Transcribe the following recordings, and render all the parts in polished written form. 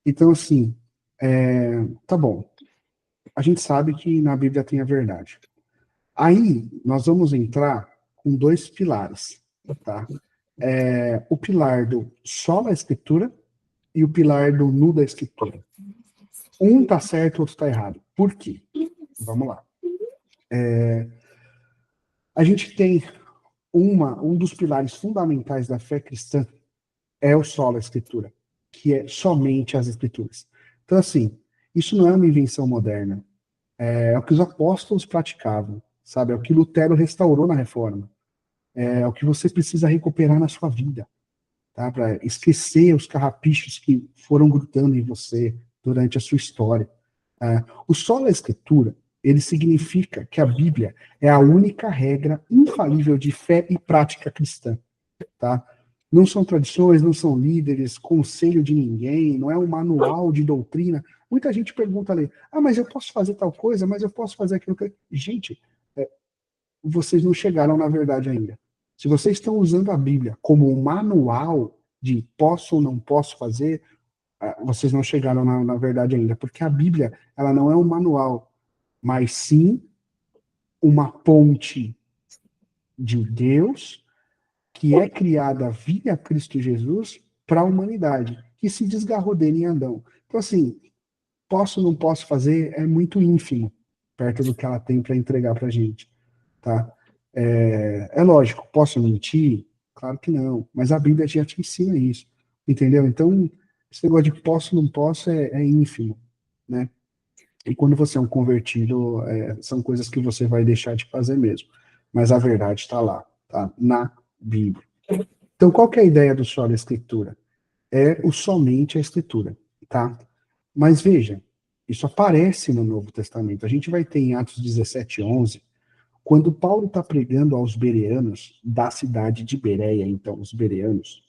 Então, assim, tá bom. A gente sabe que na Bíblia tem a verdade. Aí, nós vamos entrar com dois pilares, tá? O pilar do sola escritura e o pilar do nu da escritura. Um tá certo, o outro tá errado. Por quê? Vamos lá. A gente tem um dos pilares fundamentais da fé cristã é o sola escritura, que é somente as escrituras. Então, assim, isso não é uma invenção moderna. É o que os apóstolos praticavam, sabe? É o que Lutero restaurou na Reforma. É o que você precisa recuperar na sua vida, tá? Para esquecer os carrapichos que foram grudando em você durante a sua história. O sola escritura, ele significa que a Bíblia é a única regra infalível de fé e prática cristã, tá? Não são tradições, não são líderes, conselho de ninguém, não é um manual de doutrina. Muita gente pergunta ali, mas eu posso fazer tal coisa, mas eu posso fazer aquilo que... Gente, vocês não chegaram na verdade ainda. Se vocês estão usando a Bíblia como um manual de posso ou não posso fazer, vocês não chegaram na verdade ainda, porque a Bíblia, ela não é um manual, mas sim uma ponte de Deus que é criada via Cristo Jesus para a humanidade, que se desgarrou dele em Adão. Então, assim, posso ou não posso fazer é muito ínfimo perto do que ela tem para entregar para a gente, tá? Lógico, posso mentir? Claro que não, mas a Bíblia já te ensina isso, entendeu? Então, esse negócio de posso ou não posso é ínfimo, né? E quando você é um convertido, são coisas que você vai deixar de fazer mesmo. Mas a verdade está lá, tá? Na Bíblia. Então, qual que é a ideia do só da escritura? É o somente a escritura, tá? Mas veja, isso aparece no Novo Testamento. A gente vai ter em Atos 17:11, quando Paulo está pregando aos bereanos da cidade de Bereia, então, os bereanos,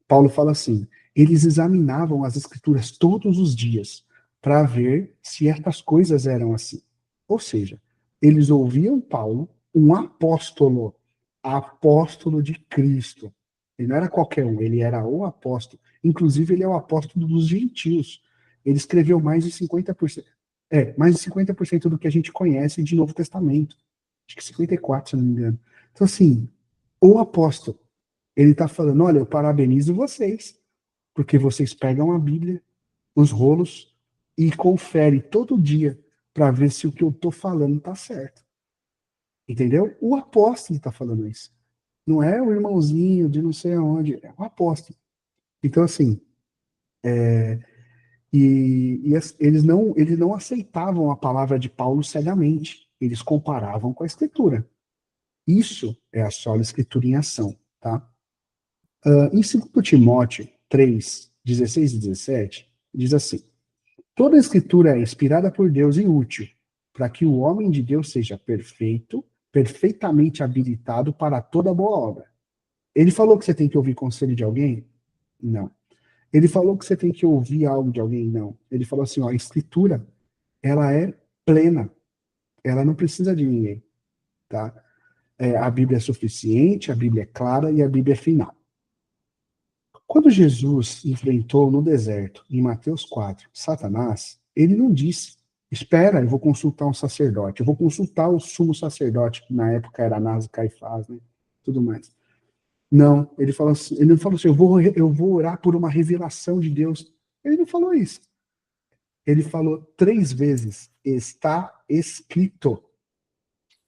Paulo fala assim: eles examinavam as escrituras todos os dias para ver se estas coisas eram assim. Ou seja, eles ouviam Paulo, um apóstolo, apóstolo de Cristo. Ele não era qualquer um, ele era o apóstolo. Inclusive, ele é o apóstolo dos gentios. Ele escreveu mais de 50%. Mais de 50% do que a gente conhece de Novo Testamento. Acho que 54, se não me engano. Então, assim, o apóstolo, ele está falando: olha, eu parabenizo vocês, porque vocês pegam a Bíblia, os rolos, e conferem todo dia para ver se o que eu estou falando está certo. Entendeu? O apóstolo está falando isso. Não é o irmãozinho de não sei aonde, é o apóstolo. Então, assim, eles não aceitavam a palavra de Paulo cegamente. Eles comparavam com a Escritura. Isso é a sola Escritura em ação, tá? Em 2 Timóteo 3, 16 e 17, diz assim: toda a escritura é inspirada por Deus e útil, para que o homem de Deus seja perfeito, perfeitamente habilitado para toda boa obra. Ele falou que você tem que ouvir conselho de alguém? Não. Ele falou que você tem que ouvir algo de alguém? Não. Ele falou assim: ó, a escritura, ela é plena, ela não precisa de ninguém, tá? A Bíblia é suficiente, a Bíblia é clara e a Bíblia é final. Quando Jesus enfrentou no deserto, em Mateus 4, Satanás, ele não disse: espera, eu vou consultar um sacerdote, eu vou consultar o sumo sacerdote, que na época era Anás e Caifás, né? Tudo mais. Não, ele não falou assim: eu vou orar por uma revelação de Deus. Ele não falou isso. Ele falou 3 vezes: está escrito.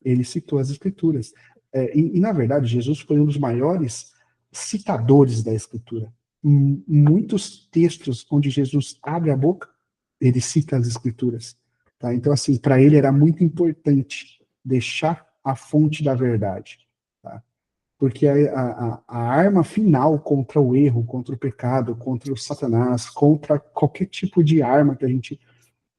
Ele citou as escrituras. Na verdade, Jesus foi um dos maiores citadores da escritura. Em muitos textos onde Jesus abre a boca, ele cita as escrituras. Tá? Então, assim, para ele era muito importante deixar a fonte da verdade. Tá? Porque a arma final contra o erro, contra o pecado, contra o Satanás, contra qualquer tipo de arma que a gente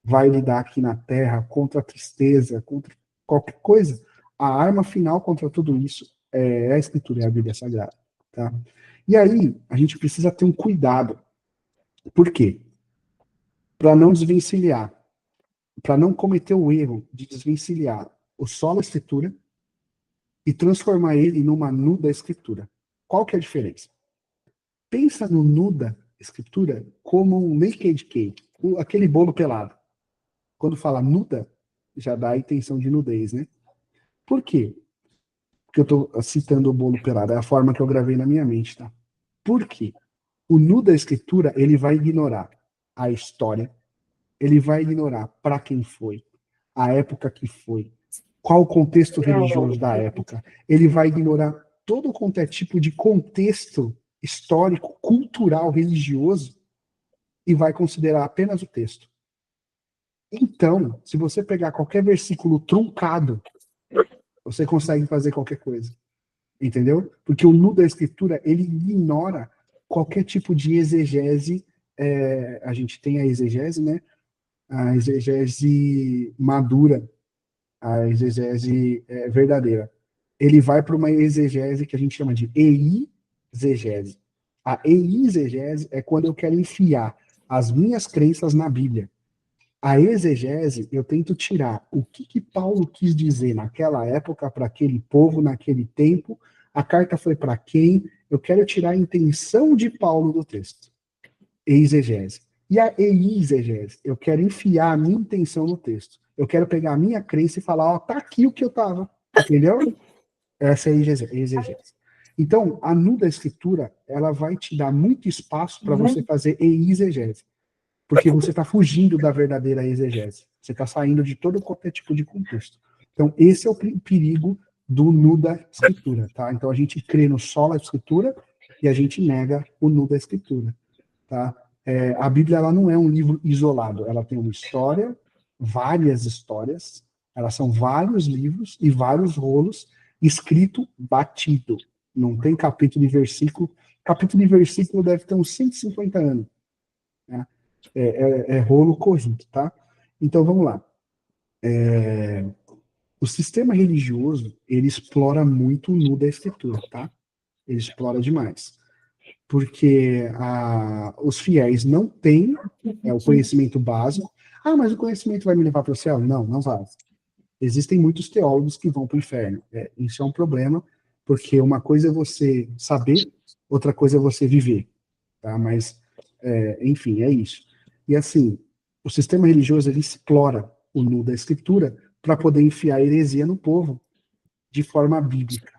vai lidar aqui na Terra, contra a tristeza, contra qualquer coisa, a arma final contra tudo isso é a Escritura, é a Bíblia Sagrada. Tá? E aí, a gente precisa ter um cuidado. Por quê? Para não desvencilhar, para não cometer o erro de desvencilhar o solo Escritura e transformar ele numa nuda Escritura. Qual que é a diferença? Pensa no nuda escritura como um naked cake, aquele bolo pelado. Quando fala nuda, já dá a intenção de nudez, né? Por quê? Porque eu estou citando o bolo pelado, é a forma que eu gravei na minha mente, tá? Por quê? O nu da escritura, ele vai ignorar a história, ele vai ignorar para quem foi, a época que foi, qual o contexto religioso da época. Ele vai ignorar todo quanto é tipo de contexto histórico, cultural, religioso e vai considerar apenas o texto. Então, se você pegar qualquer versículo truncado, você consegue fazer qualquer coisa. Entendeu? Porque o nu da escritura, ele ignora qualquer tipo de exegese. A gente tem a exegese, né? A exegese madura, a exegese verdadeira. Ele vai para uma exegese que a gente chama de exegese. A exegese é quando eu quero enfiar as minhas crenças na Bíblia. A exegese, eu tento tirar o que Paulo quis dizer naquela época, para aquele povo, naquele tempo, a carta foi para quem, eu quero tirar a intenção de Paulo do texto. Exegese. E a exegese, eu quero enfiar a minha intenção no texto. Eu quero pegar a minha crença e falar, ó, tá aqui o que eu tava. Entendeu? Essa é a exegese. Então, a nu da escritura, ela vai te dar muito espaço para você fazer exegese. Porque você está fugindo da verdadeira exegese. Você está saindo de todo qualquer tipo de contexto. Então, esse é o perigo do nu da escritura, tá? Então, a gente crê no sola escritura e a gente nega o nu da escritura, tá? A Bíblia, ela não é um livro isolado. Ela tem uma história, várias histórias, elas são vários livros e vários rolos escrito batido. Não tem capítulo e versículo. Capítulo e versículo deve ter uns 150 anos, né? Rolo corrido, tá? Então, vamos lá. O sistema religioso, ele explora muito o nu da escritura, tá? Ele explora demais. Porque os fiéis não têm o conhecimento básico. Ah, mas o conhecimento vai me levar para o céu? Não, não vai. Existem muitos teólogos que vão para o inferno. Isso é um problema, porque uma coisa é você saber, outra coisa é você viver, tá? Mas, enfim, é isso. E assim, o sistema religioso, ele explora o nu da escritura para poder enfiar heresia no povo de forma bíblica,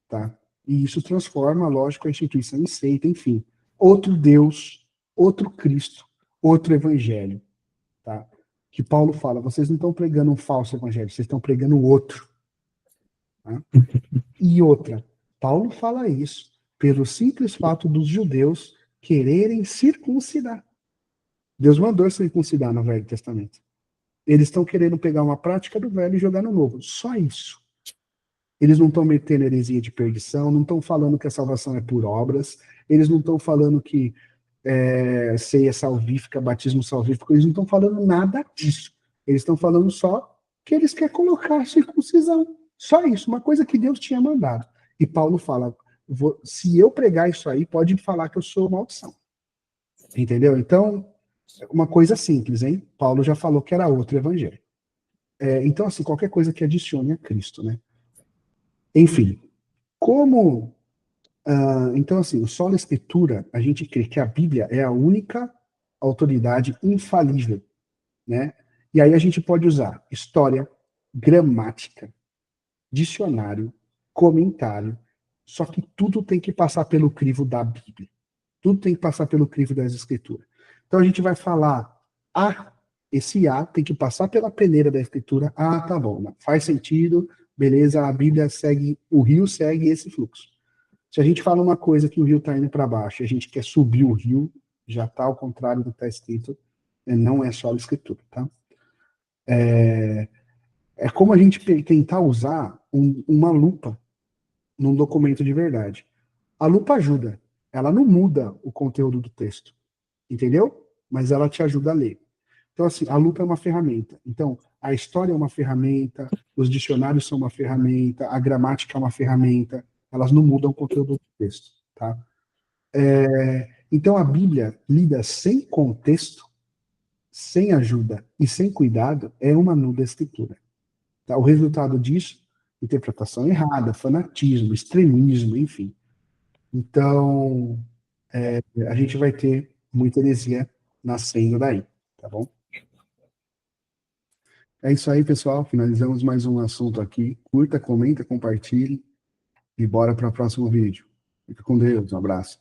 tá? E isso transforma, lógico, a instituição em seita, enfim. Outro Deus, outro Cristo, outro evangelho, tá? Que Paulo fala, vocês não estão pregando um falso evangelho, vocês estão pregando outro. Tá? E outra, Paulo fala isso pelo simples fato dos judeus quererem circuncidar. Deus mandou circuncidar no Velho Testamento. Eles estão querendo pegar uma prática do velho e jogar no novo. Só isso. Eles não estão metendo heresia de perdição, não estão falando que a salvação é por obras, eles não estão falando que ceia salvífica, batismo salvífico, eles não estão falando nada disso. Eles estão falando só que eles querem colocar a circuncisão. Só isso, uma coisa que Deus tinha mandado. E Paulo fala, se eu pregar isso aí, pode falar que eu sou maldição. Entendeu? Então, uma coisa simples, hein? Paulo já falou que era outro evangelho. Então, assim, qualquer coisa que adicione a Cristo, né? Enfim, como... então, assim, o sola escritura, a gente crê que a Bíblia é a única autoridade infalível, né? E aí a gente pode usar história, gramática, dicionário, comentário, só que tudo tem que passar pelo crivo da Bíblia. Tudo tem que passar pelo crivo das escrituras. Então a gente vai falar, esse tem que passar pela peneira da escritura. Tá bom, faz sentido, beleza, a Bíblia segue, o rio segue esse fluxo. Se a gente fala uma coisa que o rio está indo para baixo e a gente quer subir o rio, já está ao contrário do que está escrito, não é só a escritura, tá? É como a gente tentar usar uma lupa num documento de verdade. A lupa ajuda, ela não muda o conteúdo do texto, entendeu? Mas ela te ajuda a ler. Então, assim, a lupa é uma ferramenta. Então, a história é uma ferramenta, os dicionários são uma ferramenta, a gramática é uma ferramenta, elas não mudam o conteúdo do texto, tá? Então, a Bíblia, lida sem contexto, sem ajuda e sem cuidado, é uma nula escritura. Tá? O resultado disso, interpretação errada, fanatismo, extremismo, enfim. Então, a gente vai ter muita heresia nascendo daí, tá bom? É isso aí, pessoal. Finalizamos mais um assunto aqui. Curta, comenta, compartilhe e bora para o próximo vídeo. Fica com Deus. Um abraço.